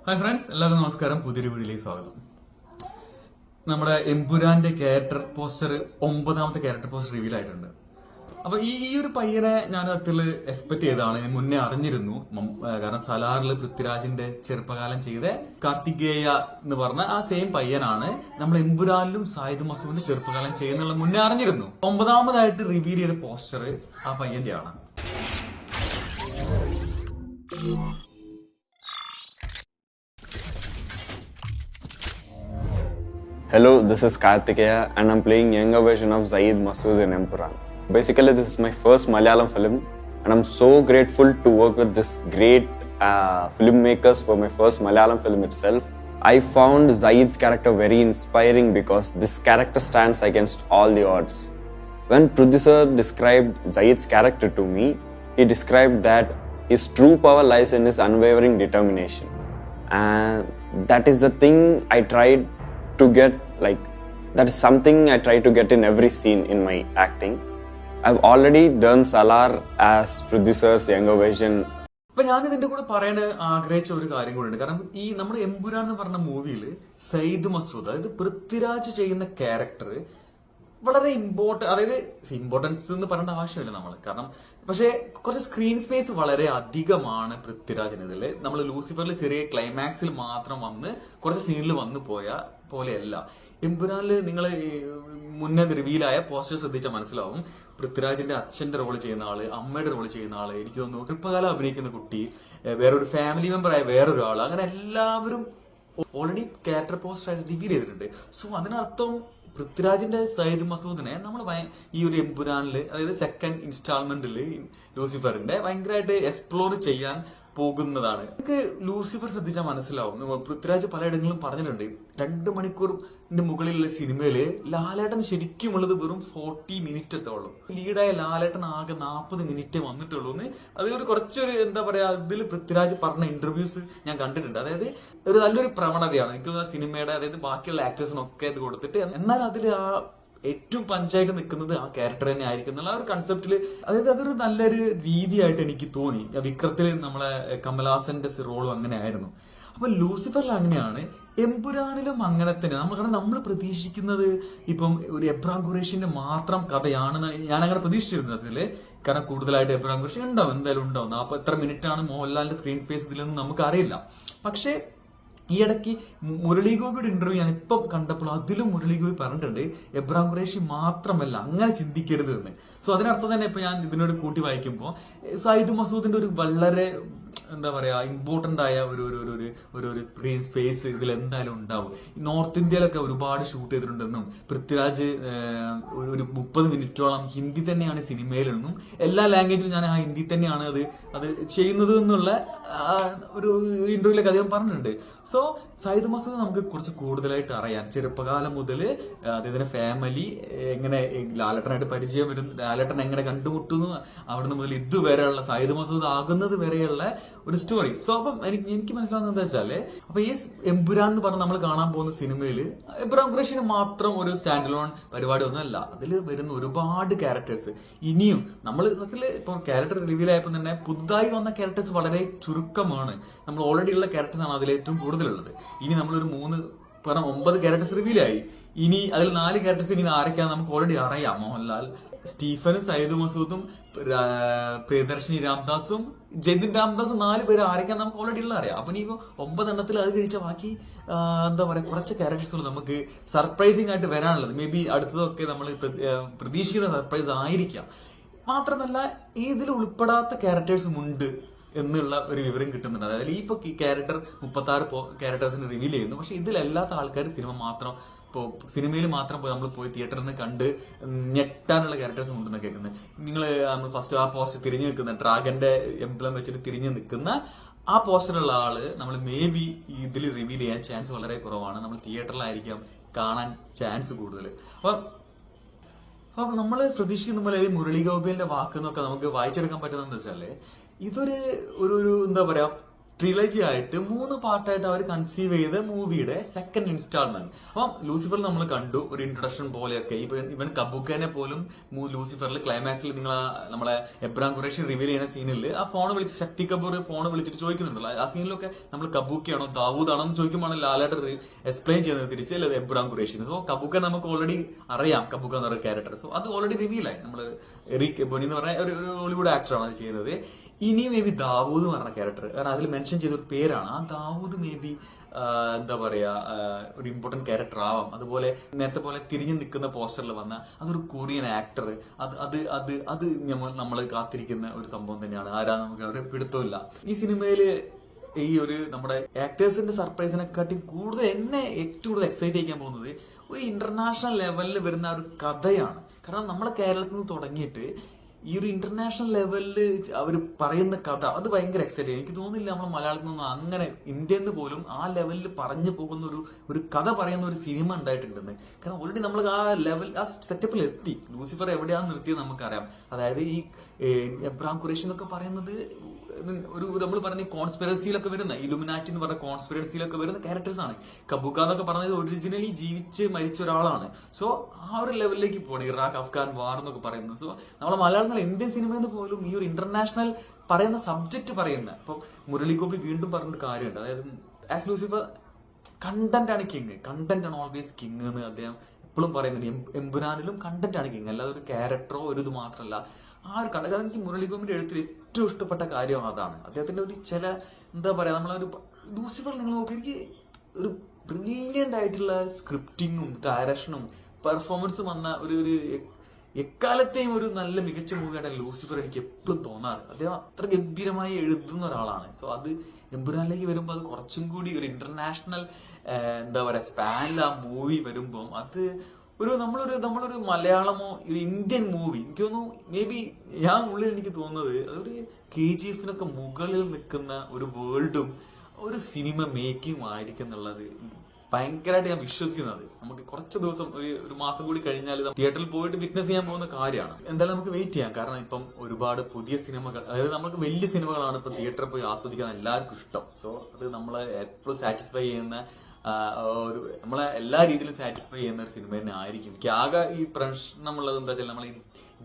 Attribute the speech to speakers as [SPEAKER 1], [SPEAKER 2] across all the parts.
[SPEAKER 1] Hi friends, എല്ലാവർക്കും നമസ്കാരം. പുതിയൊരു വീഡിയോയിലേക്ക് സ്വാഗതം. നമ്മുടെ എമ്പുരാന്റെ ക്യാരക്ടർ പോസ്റ്റർ 9ാമത്തെ ക്യാരക്ടർ പോസ്റ്റർ റിവീൽ ആയിട്ടുണ്ട്. അപ്പൊ ഈ ഒരു പയ്യനെ ഞാൻ അതിൽ എക്സ്പെക്ട് ചെയ്തതാണ്, ഞാൻ മുന്നേ അറിഞ്ഞിരുന്നു. കാരണം സലാറിൽ പൃഥ്വിരാജിന്റെ ചെറുപ്പകാലം ചെയ്ത കാർത്തികേയ എന്ന് പറഞ്ഞ ആ സെയിം പയ്യനാണ് നമ്മൾ എമ്പുരാനിലും സായിദ് മസൂദിന്റെ ചെറുപ്പകാലം ചെയ്യുന്നുള്ള മുന്നേ അറിഞ്ഞിരുന്നു. 9ാമതായിട്ട് റിവീൽ ചെയ്ത പോസ്റ്റർ ആ പയ്യന്റെ ആണ്.
[SPEAKER 2] Hello, this is Karthikeya and I'm playing younger version of Saeed Masood in Empuran. Basically, this is my first Malayalam film and I'm so grateful to work with this great filmmakers for my first Malayalam film itself. I found Saeed's character very inspiring because this character stands against all the odds. When producer described Saeed's character to me, he described that his true power lies in his unwavering determination. And that is the thing I tried to get, that is something I try to get in every scene in my acting. I've already done Salar as producer's younger version.
[SPEAKER 1] അപ്പൊ ഞാൻ ഇതിന്റെ കൂടെ പറയാൻ ആഗ്രഹിച്ച ഒരു കാര്യം കൂടെ ഉണ്ട്. കാരണം ഈ നമ്മുടെ എമ്പുരാൻ എന്ന് പറഞ്ഞ മൂവിയിൽ സയ്യിദ് മസൂദ്, അതായത് പൃഥ്വിരാജ് ചെയ്യുന്ന ക്യാരക്ടർ വളരെ ഇമ്പോർട്ടൻസ് എന്ന് പറയേണ്ട ആവശ്യമില്ല നമ്മൾ. കാരണം പക്ഷേ കുറച്ച് സ്ക്രീൻ സ്പേസ് വളരെ അധികമാണ് പൃഥ്വിരാജിന് ഇതില്. നമ്മൾ ലൂസിഫറിൽ ചെറിയ ക്ലൈമാക്സിൽ മാത്രം വന്ന് കുറച്ച് സീനിൽ വന്നു പോയ പോലെയല്ല. എമ്പുരാനില് നിങ്ങൾ മുന്നേ റിവീലായ പോസ്റ്റർ ശ്രദ്ധിച്ചാൽ മനസ്സിലാവും. പൃഥ്വിരാജിന്റെ അച്ഛന്റെ റോള് ചെയ്യുന്ന ആള്, അമ്മയുടെ റോള് ചെയ്യുന്ന ആള്, എനിക്ക് തോന്നുന്നു ചെറുപ്പകാലം അഭിനയിക്കുന്ന കുട്ടി, വേറൊരു ഫാമിലി മെമ്പറായ വേറൊരാള്, അങ്ങനെ എല്ലാവരും ഓൾറെഡി ക്യാരക്ടർ പോസ്റ്റർ ആയിട്ട് റിവീൽ ചെയ്തിട്ടുണ്ട്. സോ അതിനർത്ഥം പൃഥ്വിരാജിന്റെ സയ്യിദ് മസൂദിനെ നമ്മൾ ഈ ഒരു എമ്പുരാനില്, അതായത് സെക്കൻഡ് ഇൻസ്റ്റാൾമെന്റിൽ ലൂസിഫറിന്റെ ഭയങ്കരമായിട്ട് എക്സ്പ്ലോർ ചെയ്യാൻ പോകുന്നതാണ്. നമുക്ക് ലൂസിഫർ ശ്രദ്ധിച്ചാൽ മനസ്സിലാവും. പൃഥ്വിരാജ് പലയിടങ്ങളിലും പറഞ്ഞിട്ടുണ്ട്, 2 മണിക്കൂറിന്റെ മുകളിലുള്ള സിനിമയില് ലാലേട്ടൻ ശരിക്കും ഉള്ളത് വെറും 40 മിനിറ്റത്തെ ഉള്ളൂ. ലീഡായ ലാലേട്ടൻ ആകെ 40 മിനിറ്റേ വന്നിട്ടുള്ളൂ എന്ന് അതുകൊണ്ട് കുറച്ചൊരു എന്താ പറയാ, ഇതിൽ പൃഥ്വിരാജ് പറഞ്ഞ ഇന്റർവ്യൂസ് ഞാൻ കണ്ടിട്ടുണ്ട്. അതായത് ഒരു നല്ലൊരു പ്രവണതയാണ് എനിക്ക് സിനിമയുടെ, അതായത് ബാക്കിയുള്ള ആക്ടേഴ്സിനൊക്കെ ഇത് കൊടുത്തിട്ട്, എന്നാൽ അതിൽ ആ ഏറ്റവും പഞ്ചായിട്ട് നിൽക്കുന്നത് ആ ക്യാരക്ടർ തന്നെ ആയിരിക്കും എന്നുള്ള ഒരു കൺസെപ്റ്റില്, അതായത് അതൊരു നല്ലൊരു രീതിയായിട്ട് എനിക്ക് തോന്നി. വിക്രത്തില് നമ്മളെ കമലഹാസന്റെ റോളും അങ്ങനെ ആയിരുന്നു. അപ്പൊ ലൂസിഫറിൽ അങ്ങനെയാണ്, എമ്പുരാനിലും അങ്ങനെ തന്നെ. നമ്മൾ പ്രതീക്ഷിക്കുന്നത് ഇപ്പം ഒരു എബ്രാം ഖുറേഷിന്റെ മാത്രം കഥയാണെന്ന് ഞാൻ അങ്ങനെ പ്രതീക്ഷിച്ചിരുന്നത് അതില്. കാരണം കൂടുതലായിട്ട് എബ്രാം ഖുറേഷി ഉണ്ടാവും, എന്തായാലും ഉണ്ടാവും. അപ്പൊ എത്ര മിനിറ്റ് ആണ് മോഹൻലാലിന്റെ സ്ക്രീൻ സ്പേസ് ഇതിലൊന്നും നമുക്കറിയില്ല. പക്ഷേ ഈ ഇടയ്ക്ക് മുരളി ഗോപിയുടെ ഇന്റർവ്യൂ ഞാൻ ഇപ്പം കണ്ടപ്പോൾ അതിലും മുരളി ഗോപി പറഞ്ഞിട്ടുണ്ട് എബ്രാം ഖുറേഷി മാത്രമല്ല, അങ്ങനെ ചിന്തിക്കരുത് എന്ന്. സോ അതിനർത്ഥം തന്നെ ഇപ്പൊ ഞാൻ ഇതിനോട് കൂട്ടി വായിക്കുമ്പോൾ സയ്യിദ് മസൂദിന്റെ ഒരു വളരെ എന്താ പറയാ ഇമ്പോർട്ടന്റ് ആയ ഒരു സ്ക്രീൻ സ്പേസ് ഇതിൽ എന്തായാലും ഉണ്ടാവും. നോർത്ത് ഇന്ത്യയിലൊക്കെ ഒരുപാട് ഷൂട്ട് ചെയ്തിട്ടുണ്ടെന്നും പൃഥ്വിരാജ് ഒരു 30 മിനിറ്റോളം ഹിന്ദി തന്നെയാണ് സിനിമയിലെന്നും എല്ലാ ലാംഗ്വേജിലും ഞാൻ ആ ഹിന്ദി തന്നെയാണ് അത് ചെയ്യുന്നത് എന്നുള്ള ഒരു ഇന്റർവ്യൂലൊക്കെ അദ്ദേഹം പറഞ്ഞിട്ടുണ്ട്. സോ സയ്യിദ് മസൂദ് നമുക്ക് കുറച്ച് കൂടുതലായിട്ട് അറിയാൻ, ചെറുപ്പകാലം മുതൽ അദ്ദേഹത്തിന്റെ ഫാമിലി എങ്ങനെ ലാലേട്ടനായിട്ട് പരിചയം വരും, ലാലേട്ടൻ എങ്ങനെ കണ്ടുമുട്ടുന്നു, അവിടുന്ന് മുതൽ ഇതുവരെയുള്ള സയ്യിദ് മസൂദ് ആകുന്നത് വരെയുള്ള ഒരു സ്റ്റോറി. സോ അപ്പം എനിക്ക് മനസ്സിലാവുന്നത് എന്താ വെച്ചാല്, അപ്പൊ ഈ എമ്പുരാൻ എന്ന് പറഞ്ഞ് നമ്മൾ കാണാൻ പോകുന്ന സിനിമയിൽ എബ്രാം ഖുറേഷിന് മാത്രം ഒരു സ്റ്റാൻഡ് ലോൺ പരിപാടി ഒന്നും അല്ല. അതിൽ വരുന്ന ഒരുപാട് ക്യാരക്ടേഴ്സ് ഇനിയും നമ്മൾ ഇപ്പൊ ക്യാരക്ടർ റിവീൽ ആയപ്പോൾ തന്നെ പുതുതായി വന്ന ക്യാരക്ടേഴ്സ് വളരെ ചുരുക്കമാണ്. നമ്മൾ ഓൾറെഡി ഉള്ള ക്യാരക്ടേഴ്സ് ആണ് അതിൽ ഏറ്റവും കൂടുതലുള്ളത്. ഇനി നമ്മളൊരു 9 ക്യാരക്ടേഴ്സ് റിവീലായി. ഇനി അതിൽ 4 ക്യാരക്ടേഴ്സ് ഇനി ആരൊക്കെയാണ് നമുക്ക് ഓൾറെഡി അറിയാം. മോഹൻലാൽ, സ്റ്റീഫനും, സയ്യിദ് മസൂദും, പ്രിയദർശിനി രാംദാസും, ജതിൻ രാംദാസും, 4 പേര് ആരൊക്കെയാണ് നമുക്ക് ഓൾറെഡി ഉള്ള അറിയാം. അപ്പൊ ഇനിയിപ്പോ 9 എണ്ണത്തിൽ അത് കഴിച്ച ബാക്കി എന്താ പറയാ കുറച്ച് ക്യാരക്ടേഴ്സുകൾ നമുക്ക് സർപ്രൈസിങ് ആയിട്ട് വരാനുള്ളത്. മേ ബി അടുത്തതൊക്കെ നമ്മൾ പ്രതീക്ഷിക്കുന്ന സർപ്രൈസ് ആയിരിക്കാം. മാത്രമല്ല ഇതിൽ ഉൾപ്പെടാത്ത ക്യാരക്ടേഴ്സും ഉണ്ട് എന്നുള്ള ഒരു വിവരം കിട്ടുന്നുണ്ട്. അതായത് ഇപ്പൊ ക്യാരക്ടർ 36 ക്യാരക്ടേഴ്സിന് റിവീൽ ചെയ്യുന്നു. പക്ഷെ ഇതിലല്ലാത്ത ആൾക്കാർ സിനിമയിൽ മാത്രം നമ്മൾ പോയി തിയേറ്ററിൽ നിന്ന് കണ്ട് ഞെട്ടാനുള്ള ക്യാരക്ടേഴ്സ് ഉണ്ടെന്ന് കേൾക്കുന്നത്. നമ്മൾ ഫസ്റ്റ് ആ പോസ്റ്റർ തിരിഞ്ഞു നിൽക്കുന്ന ഡ്രാഗന്റെ എംബ്ലം വെച്ചിട്ട് തിരിഞ്ഞു നിൽക്കുന്ന ആ പോസ്റ്ററുള്ള ആള് നമ്മൾ മേ ബി ഇതിൽ റിവീൽ ചെയ്യാൻ ചാൻസ് വളരെ കുറവാണ്. നമ്മൾ തിയേറ്ററിലായിരിക്കാം കാണാൻ ചാൻസ് കൂടുതൽ. അപ്പൊ നമ്മൾ പ്രതീക്ഷിക്കുന്ന പോലെ മുരളി ഗോപിന്റെ വാക്കെന്നൊക്കെ നമുക്ക് വായിച്ചെടുക്കാൻ പറ്റുന്നതെന്ന് വെച്ചാല്, ഇതൊരു എന്താ പറയാ ട്രിലജി ആയിട്ട് 3 പാർട്ടായിട്ട് അവർ കൺസീവ് ചെയ്ത മൂവിയുടെ സെക്കൻഡ് ഇൻസ്റ്റാൾമെന്റ്. അപ്പം ലൂസിഫറിൽ നമ്മൾ കണ്ടു ഒരു ഇൻട്രൊഡക്ഷൻ പോലെയൊക്കെ. ഇവൻ കബൂക്കനെ പോലും ലൂസിഫറിൽ ക്ലൈമാക്സിൽ നമ്മളെ എബ്രാം ഖുറേഷി റിവീൽ ചെയ്യുന്ന സീനിൽ ആ ഫോൺ വിളിച്ച് ശക്തി കപൂർ ഫോൺ വിളിച്ചിട്ട് ചോദിക്കുന്നുണ്ടല്ലോ, ആ സീനിലൊക്കെ നമ്മൾ കബൂക്കയാണോ ദാവൂദാണോ എന്ന് ചോദിക്കുമ്പോൾ ലാലേട്ടർ എക്സ്പ്ലെയിൻ ചെയ്യുന്നത് തിരിച്ചല്ലേ എബ്രാം ഖുറേഷി. സോ കബൂക്ക നമുക്ക് ഓൾറെഡി അറിയാം, കബൂക്ക എന്ന് പറയുന്ന ക്യാരക്ടർ. സോ അത് ഓൾറെഡി റിവീലായി. നമ്മൾ എറിക് ബോണി എന്ന് പറഞ്ഞ ഒരു ഹോളിവുഡ് ആക്ടറാണ് അത് ചെയ്യുന്നത്. ഇനി മേ ബി ദാവൂദ് എന്ന് പറഞ്ഞ ക്യാരക്ടർ, കാരണം അതിൽ മെൻഷൻ ചെയ്ത ഒരു പേരാണ്. ആ ദാവൂദ് മേ ബി എന്താ പറയാ ഒരു ഇമ്പോർട്ടന്റ് ക്യാരക്ടർ ആവാം. അതുപോലെ നേരത്തെ പോലെ തിരിഞ്ഞു നിൽക്കുന്ന പോസ്റ്ററിൽ വന്ന അതൊരു കൊറിയൻ ആക്ടർ, അത് നമ്മൾ കാത്തിരിക്കുന്ന ഒരു സംഭവം തന്നെയാണ്. ആരാ നമുക്ക് അവരെ പിടുത്തമില്ല. ഈ സിനിമയില് ഈ ഒരു നമ്മുടെ ആക്ടേഴ്സിന്റെ സർപ്രൈസിനെക്കാട്ടി കൂടുതൽ എന്നെ ഏറ്റവും കൂടുതൽ എക്സൈറ്റ് ചെയ്യാൻ പോകുന്നത് ഒരു ഇന്റർനാഷണൽ ലെവലിൽ വരുന്ന ഒരു കഥയാണ്. കാരണം നമ്മളെ കേരളത്തിൽ നിന്ന് തുടങ്ങിയിട്ട് ഈ ഒരു ഇന്റർനാഷണൽ ലെവലിൽ അവർ പറയുന്ന കഥ അത് ഭയങ്കര എക്സൈറ്റ്. എനിക്ക് തോന്നുന്നില്ല നമ്മൾ മലയാളത്തിൽ നിന്നും അങ്ങനെ ഇന്ത്യയിൽ നിന്ന് പോലും ആ ലെവലിൽ പറഞ്ഞു പോകുന്ന ഒരു കഥ പറയുന്ന ഒരു സിനിമ ഉണ്ടായിട്ടുണ്ടെന്ന്. കാരണം ഓൾറെഡി നമ്മൾ ആ ലെവൽ ആ സെറ്റപ്പിൽ എത്തി. ലൂസിഫർ എവിടെയാണ് നിർത്തിയത് നമുക്കറിയാം. അതായത് ഈ എബ്രാം ഖുറേഷി എന്നൊക്കെ പറയുന്നത് ഒരു നമ്മൾ പറഞ്ഞ കോൺസ്പിറസിയിലൊക്കെ വരുന്ന ഇലുമിനാറ്റി എന്ന് പറഞ്ഞ കോൺസ്പിറസിയിലൊക്കെ വരുന്ന ക്യാരക്ടേഴ്സ് ആണ്. കബൂക്ക എന്നൊക്കെ പറഞ്ഞത് ഒറിജിനലി ജീവിച്ച് മരിച്ച ഒരാളാണ്. സോ ആ ഒരു ലെവലിലേക്ക് പോകണം. ഇറാഖ് അഫ്ഗാൻ വാർ എന്നൊക്കെ പറയുന്നത്. സോ നമ്മളെ മലയാളത്തിൽ ഇന്ത്യൻ സിനിമയിൽ പോലും ഈ ഒരു ഇന്റർനാഷണൽ പറയുന്ന സബ്ജക്ട് പറയുന്ന ഇപ്പം മുരളിഗോപി വീണ്ടും പറഞ്ഞൊരു കാര്യമുണ്ട്. അതായത് ആസ് ലൂസിഫർ കണ്ടന്റ് ആണ് കിങ്, കണ്ടന്റ് ആണ് ഓൾവേസ് കിങ് എന്ന് അദ്ദേഹം എപ്പോഴും പറയുന്നുണ്ട്. എമ്പുരാനിലും കണ്ടന്റ് ആണ് കിങ്, അല്ലാതെ ഒരു ക്യാരക്ടറോ ഒരു ഇത് മാത്രമല്ല. ആ ഒരു കാരണം എനിക്ക് മുരളിഗോപിന്റെ എഴുത്തിൽ ഏറ്റവും ഇഷ്ടപ്പെട്ട കാര്യം അതാണ്. അദ്ദേഹത്തിന്റെ ഒരു ചില എന്താ പറയാ നമ്മളൊരു ലൂസിഫർ നിങ്ങൾ നോക്കി, എനിക്ക് ഒരു ബ്രില്യൻ്റ് ആയിട്ടുള്ള സ്ക്രിപ്റ്റിങ്ങും ഡയറക്ഷനും പെർഫോമൻസും വന്ന ഒരു എക്കാലത്തെയും ഒരു നല്ല മികച്ച മൂവിയാണ് ലൂസിഫർ എനിക്ക് എപ്പോഴും തോന്നാറ്. അദ്ദേഹം അത്ര ഗംഭീരമായി എഴുതുന്ന ഒരാളാണ്. സോ അത് എമ്പുരാനിലേക്ക് വരുമ്പോൾ അത് കുറച്ചും കൂടി ഒരു ഇന്റർനാഷണൽ എന്താ പറയാ സ്പാനിൽ ആ മൂവി വരുമ്പോൾ അത് നമ്മളൊരു മലയാളമോ ഒരു ഇന്ത്യൻ മൂവി എനിക്ക് തോന്നുന്നു മേ ബി ഞാൻ ഉള്ളിൽ എനിക്ക് തോന്നുന്നത് അതൊരു KGF മുകളിൽ നിൽക്കുന്ന ഒരു വേൾഡും ഒരു സിനിമ മേക്കിംഗ് ആയിരിക്കും എന്നുള്ളത് ഭയങ്കരമായിട്ട് ഞാൻ വിശ്വസിക്കുന്നത്. നമുക്ക് കുറച്ച് ദിവസം ഒരു മാസം കൂടി കഴിഞ്ഞാൽ തിയേറ്ററിൽ പോയിട്ട് വിറ്റ്നസ് ചെയ്യാൻ പോകുന്ന കാര്യമാണ്. എന്തായാലും നമുക്ക് വെയിറ്റ് ചെയ്യാം. കാരണം ഇപ്പം ഒരുപാട് പുതിയ സിനിമകൾ, അതായത് നമുക്ക് വലിയ സിനിമകളാണ് ഇപ്പം തിയേറ്ററിൽ പോയി ആസ്വദിക്കാൻ എല്ലാവർക്കും ഇഷ്ടം. സോ അത് നമ്മളെ എപ്പോഴും സാറ്റിസ്ഫൈ ചെയ്യുന്ന നമ്മളെ എല്ലാ രീതിയിലും സാറ്റിസ്ഫൈ ചെയ്യുന്ന ഒരു സിനിമ തന്നെ ആയിരിക്കും. എനിക്ക് ആകെ ഈ പ്രശ്നമുള്ളത് എന്താ വെച്ചാൽ നമ്മൾ ഈ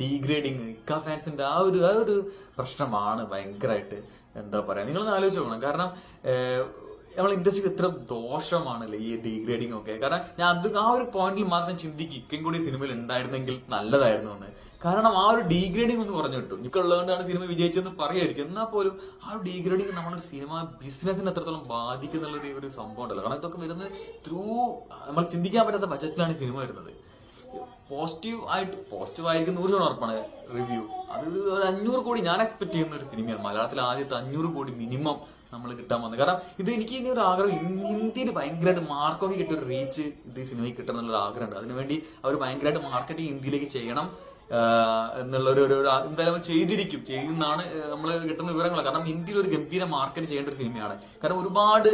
[SPEAKER 1] ഡീഗ്രേഡിങ് ഇക്ക ഫാൻസിന്റെ ആ ഒരു പ്രശ്നമാണ് ഭയങ്കരമായിട്ട്. എന്താ പറയാ നിങ്ങളൊന്ന് ആലോചിച്ച് നോക്കണം. കാരണം നമ്മളെ ഇൻഡസ്ട്രിക്ക് ഇത്ര ദോഷമാണല്ലേ ഈ ഡീഗ്രേഡിങ് ഒക്കെ. കാരണം ഞാൻ ആ ഒരു പോയിന്റിൽ മാത്രം ചിന്തിക്കും ഇക്കും കൂടി സിനിമയിൽ ഉണ്ടായിരുന്നെങ്കിൽ നല്ലതായിരുന്നു എന്ന്. കാരണം ആ ഒരു ഡീഗ്രേഡിങ് ഒന്ന് പറഞ്ഞു കിട്ടും. എനിക്ക് ഉള്ളതുകൊണ്ടാണ് സിനിമ വിജയിച്ചെന്ന് പറയായിരിക്കും. എന്നാൽ പോലും ആ ഒരു ഡീഗ്രേഡിങ് നമ്മുടെ സിനിമ ബിസിനസിനെ എത്രത്തോളം ബാധിക്കുന്നുള്ള ഒരു സംഭവം ഉണ്ടല്ലോ. കാരണം ഇതൊക്കെ വരുന്നത് നമ്മൾ ചിന്തിക്കാൻ പറ്റാത്ത ബജറ്റിലാണ് സിനിമ വരുന്നത്. പോസിറ്റീവ് ആയിരിക്കും 100% ഉറപ്പാണ് റിവ്യൂ. അത് ഒരു 500 കോടി ഞാൻ എക്സ്പെക്ട് ചെയ്യുന്ന ഒരു സിനിമയാണ്. മലയാളത്തിൽ ആദ്യത്തെ 500 കോടി മിനിമം നമ്മൾ കിട്ടാൻ വന്നത്. കാരണം ഇത് എനിക്ക് ഇനി ഒരു ആഗ്രഹം ഇന്ത്യയിൽ ഭയങ്കരമായിട്ട് മാർക്കൊക്കെ കിട്ടിയ ഒരു റീച്ച് ഇത് സിനിമയ്ക്ക് കിട്ടണം എന്നുള്ള ആഗ്രഹമുണ്ട്. അതിനുവേണ്ടി അവർ ഭയങ്കരമായിട്ട് മാർക്കറ്റിംഗ് ഇന്ത്യയിലേക്ക് ചെയ്യണം എന്നുള്ള എന്തായാലും ചെയ്യുന്നതാണ് നമ്മൾ കിട്ടുന്ന വിവരങ്ങൾ. കാരണം ഹിന്ദിയിൽ ഒരു ഗംഭീര മാർക്കറ്റ് ചെയ്യേണ്ട ഒരു സിനിമയാണ്. കാരണം ഒരുപാട്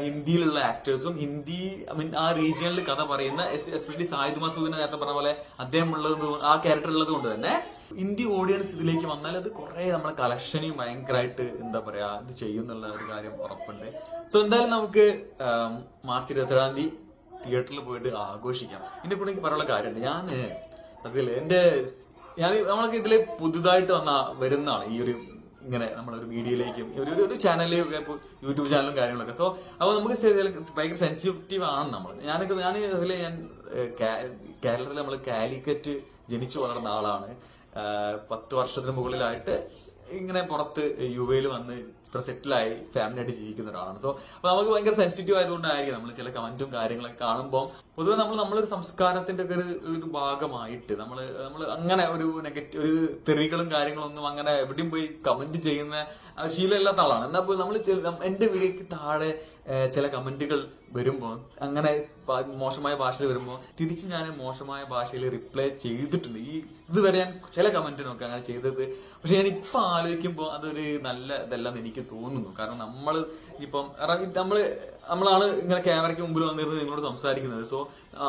[SPEAKER 1] ഹിന്ദിയിലുള്ള ആക്ടേഴ്സും ആ റീജിയനിൽ കഥ പറയുന്ന എസ്പെഷ്യലി സായിദ് മസൂദിനെ നേരത്തെ പറഞ്ഞ പോലെ അദ്ദേഹം ആ ക്യാരക്ടർ ഉള്ളത് കൊണ്ട് തന്നെ ഇന്ത്യ ഓഡിയൻസ് ഇതിലേക്ക് വന്നാൽ അത് കുറെ നമ്മളെ കളക്ഷനെയും ഭയങ്കരമായിട്ട് എന്താ പറയാ ഇത് ചെയ്യുന്നുള്ള ഒരു കാര്യം ഉറപ്പുണ്ട്. സോ എന്തായാലും നമുക്ക് മാർച്ച് 27 തിയേറ്ററിൽ പോയിട്ട് ആഘോഷിക്കാം. ഇതിന്റെ കൂടെ എനിക്ക് പറയാനുള്ള കാര്യമുണ്ട്. നമ്മളൊക്കെ ഇതില് പുതുതായിട്ട് വരുന്നതാണ് ഈ ഒരു ഇങ്ങനെ നമ്മളൊരു മീഡിയയിലേക്കും ഒരു ചാനലിൽ യൂട്യൂബ് ചാനലും കാര്യങ്ങളൊക്കെ. സോ അപ്പോൾ നമുക്ക് ഭയങ്കര സെൻസിറ്റീവ് ആണ് നമ്മൾ. ഞാൻ കേരളത്തിൽ നമ്മൾ കാലിക്കറ്റ് ജനിച്ചു വളർന്ന ആളാണ്. 10 വർഷത്തിന് മുകളിലായിട്ട് ഇങ്ങനെ പുറത്ത് UAE വന്ന് ഇത്ര സെറ്റിലായി ഫാമിലി ആയിട്ട് ജീവിക്കുന്ന ഒരാളാണ്. സോ അപ്പൊ നമുക്ക് ഭയങ്കര സെൻസിറ്റീവ് ആയതുകൊണ്ടായിരിക്കും നമ്മൾ ചില കമന്റും കാര്യങ്ങളൊക്കെ കാണുമ്പോൾ പൊതുവെ നമ്മളൊരു സംസ്കാരത്തിന്റെ ഒക്കെ ഒരു ഭാഗമായിട്ട് നമ്മൾ അങ്ങനെ ഒരു നെഗറ്റീവ് ഒരു തെറികളും കാര്യങ്ങളൊന്നും അങ്ങനെ എവിടെയും പോയി കമന്റ് ചെയ്യുന്ന ശീലമില്ലാത്ത ആളാണ്. എന്നാൽ പോലും നമ്മൾ എന്റെ വീഡിയോക്ക് താഴെ ചില കമന്റുകൾ വരുമ്പോൾ അങ്ങനെ മോശമായ ഭാഷയിൽ വരുമ്പോൾ തിരിച്ച് ഞാൻ മോശമായ ഭാഷയിൽ റിപ്ലൈ ചെയ്തിട്ടുണ്ട്. ഇതുവരെ ഞാൻ ചില കമന്റിനൊക്കെ അങ്ങനെ ചെയ്തത്. പക്ഷെ ഞാൻ ഇപ്പൊ ആലോചിക്കുമ്പോൾ അതൊരു നല്ല ഇതല്ലെന്ന് എനിക്ക് തോന്നുന്നു. കാരണം നമ്മളാണ് ഇങ്ങനെ ക്യാമറയ്ക്ക് മുമ്പിൽ വന്നിരുന്ന് നിങ്ങളോട് സംസാരിക്കുന്നത്. സോ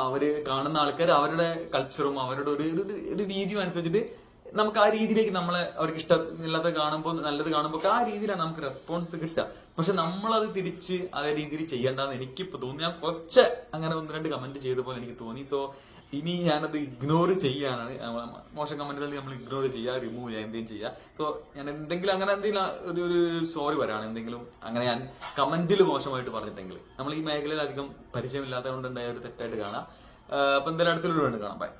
[SPEAKER 1] അവര് കാണുന്ന ആൾക്കാർ അവരുടെ കൾച്ചറും അവരുടെ ഒരു രീതിയും അനുസരിച്ചിട്ട് നമുക്ക് ആ രീതിയിലേക്ക് നമ്മളെ അവർക്ക് ഇഷ്ടമില്ലാത്ത കാണുമ്പോൾ നല്ലത് കാണുമ്പോൾ ആ രീതിയിലാണ് നമുക്ക് റെസ്പോൺസ് കിട്ടുക. പക്ഷെ നമ്മളത് തിരിച്ച് അതേ രീതിയിൽ ചെയ്യേണ്ടെന്ന് എനിക്കിപ്പോ തോന്നി. ഞാൻ കുറച്ച് അങ്ങനെ 1-2 കമന്റ് ചെയ്ത പോലെ എനിക്ക് തോന്നി. സോ ഇനി ഞാനത് ഇഗ്നോർ ചെയ്യാണ്. മോശം കമന്റുകൾ നമ്മൾ ഇഗ്നോർ ചെയ്യുക, റിമൂവ് ചെയ്യുക, എന്തെങ്കിലും ചെയ്യുക. സോ ഞാൻ എന്തെങ്കിലും അങ്ങനെ എന്തെങ്കിലും ഒരു സോറി വരാണ്, എന്തെങ്കിലും അങ്ങനെ ഞാൻ കമന്റിൽ മോശമായിട്ട് പറഞ്ഞിട്ടെങ്കിൽ. നമ്മൾ ഈ മേഖലയിൽ അധികം പരിചയമില്ലാത്തത് കൊണ്ടുണ്ടായ ഒരു തെറ്റായിട്ട് കാണാം. അപ്പൊ എന്തായാലും അടുത്തൊരു വീണ്ടും കാണാം. ബൈ.